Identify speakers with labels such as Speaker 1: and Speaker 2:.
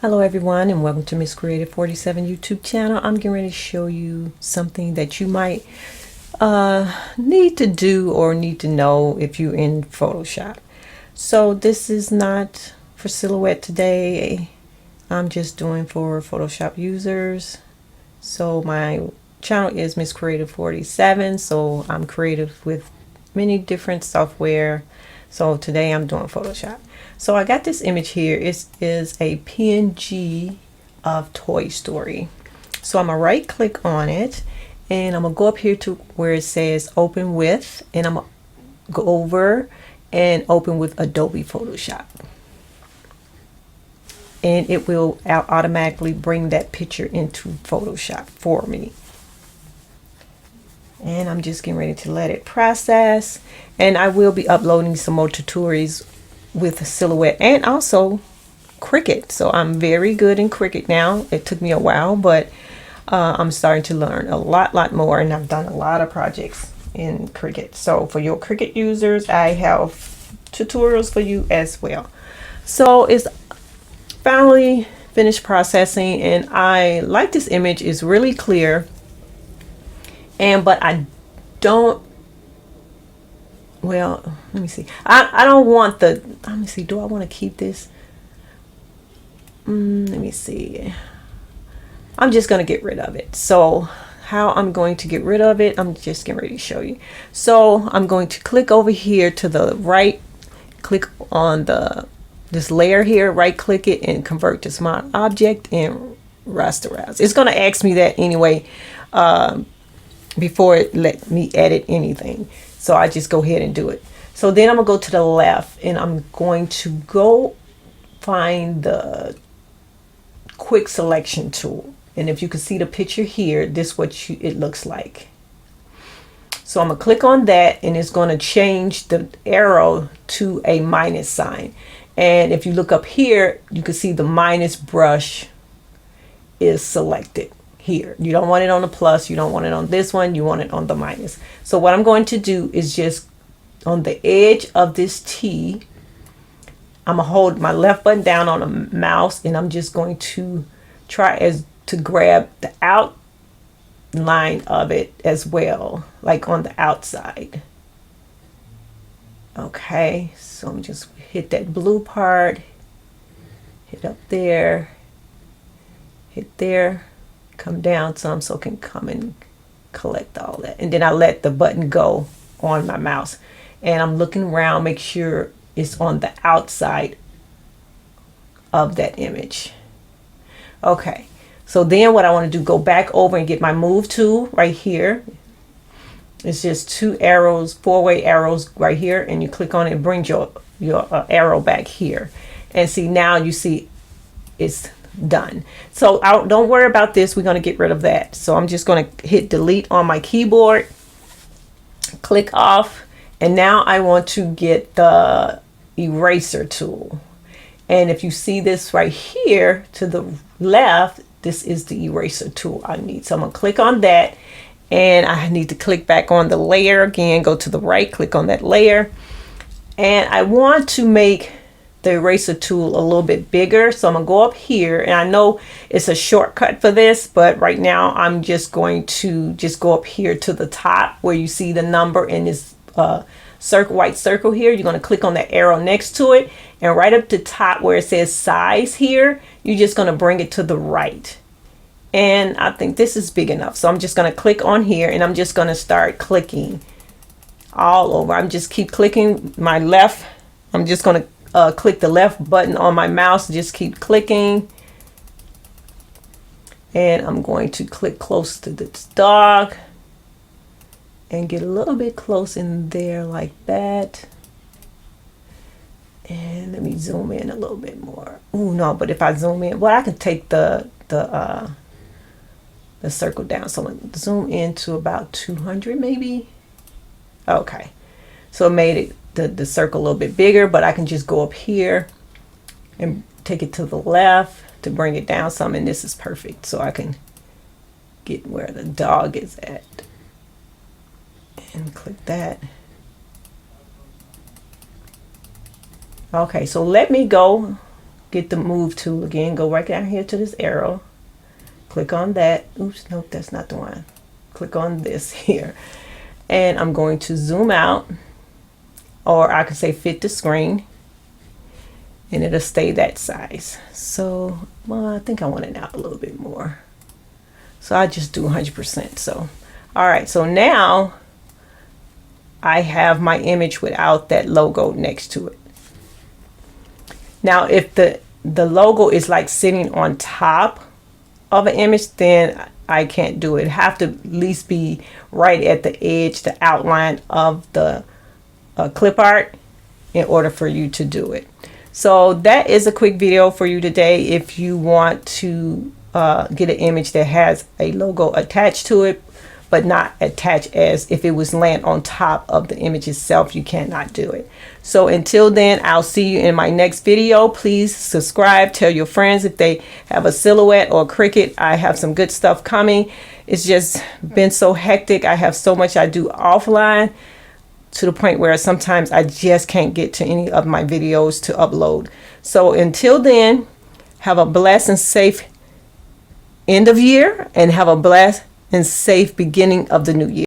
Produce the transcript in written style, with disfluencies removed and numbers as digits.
Speaker 1: Hello everyone and welcome to Miss Creative 47 YouTube channel. I'm getting ready to show you something that you might need to do or need to know if you're in Photoshop. So this is not for Silhouette today. I'm just doing for Photoshop users. So my channel is Miss Creative 47. So I'm creative with many different software. So today I'm doing Photoshop. So I got this image here. It is a PNG of Toy Story. So I'm gonna right click on it and I'm gonna go up here to where it says open with, and I'm gonna go over and open with Adobe Photoshop. And it will automatically bring that picture into Photoshop for me. And I'm just getting ready to let it process. And I will be uploading some more tutorials with Silhouette and also Cricut. So I'm very good in Cricut now. It took me a while, but I'm starting to learn a lot more, and I've done a lot of projects in Cricut. So for your Cricut users, I have tutorials for you as well. So it's finally finished processing, and I like this image. It's really clear, but I don't, well, let me see. I don't want the, let me see, do I want to keep this? Let me see. I'm just going to get rid of it. So how I'm going to get rid of it, I'm just getting ready to show you. So I'm going to click over here to the right, click on this layer here, right click it and convert to smart object and rasterize. It's going to ask me that anyway before it let me edit anything. So I just go ahead and do it. So then I'm gonna go to the left and I'm going to go find the quick selection tool. And if you can see the picture here, this is what it looks like. So I'm gonna click on that and it's gonna change the arrow to a minus sign. And if you look up here, you can see the minus brush is selected here. You don't want it on the plus, you don't want it on this one, you want it on the minus. So what I'm going to do is just on the edge of this T, I'm gonna hold my left button down on the mouse and I'm just going to try to grab the outline of it as well, like on the outside. Okay, so I'm just hit that blue part, hit up there, hit there, come down some so I can come and collect all that. And then I let the button go on my mouse and I'm looking around, make sure it's on the outside of that image. Okay, so then what I want to do, go back over and get my move tool right here. It's just two arrows, four-way arrows right here, and you click on it and brings your arrow back here. And see, now you see it's done. So don't worry about this. We're going to get rid of that. So I'm just going to hit delete on my keyboard, click off, and now I want to get the eraser tool. And if you see this right here to the left, this is the eraser tool I need. So I'm going to click on that, and I need to click back on the layer again, go to the right, click on that layer, and I want to make the eraser tool a little bit bigger. So I'm gonna go up here, and I know it's a shortcut for this, but right now I'm just going to just go up here to the top where you see the number in this white circle here. You're gonna click on the arrow next to it, and right up the top where it says size here, you're just gonna bring it to the right. And I think this is big enough. So I'm just gonna click on here and I'm just gonna start clicking all over. I'm just keep clicking my left. I'm just gonna click the left button on my mouse, just keep clicking, and I'm going to click close to this dog and get a little bit close in there like that. And let me zoom in a little bit more. Oh no, but if I zoom in, well, I can take the circle down. So I'm gonna zoom in to about 200 maybe. Okay, so it made it the circle a little bit bigger, but I can just go up here and take it to the left to bring it down some, and this is perfect. So I can get where the dog is at and click that. Okay, so let me go get the move tool again, go right down here to this arrow, click on that. Oops, nope, that's not the one. Click on this here, and I'm going to zoom out, or I could say fit the screen, and it'll stay that size. So, well, I think I want it out a little bit more. So I just do 100%. So, all right, so now I have my image without that logo next to it. Now, if the logo is like sitting on top of an image, then I can't do it. It have to at least be right at the edge, the outline of the clip art, in order for you to do it. So that is a quick video for you today. If you want to get an image that has a logo attached to it, but not attached as if it was laying on top of the image itself, you cannot do it. So until then, I'll see you in my next video. Please subscribe, tell your friends if they have a Silhouette or Cricut. I have some good stuff coming. It's just been so hectic. I have so much I do offline, to the point where sometimes I just can't get to any of my videos to upload. So until then, have a blessed and safe end of year, and have a blessed and safe beginning of the new year.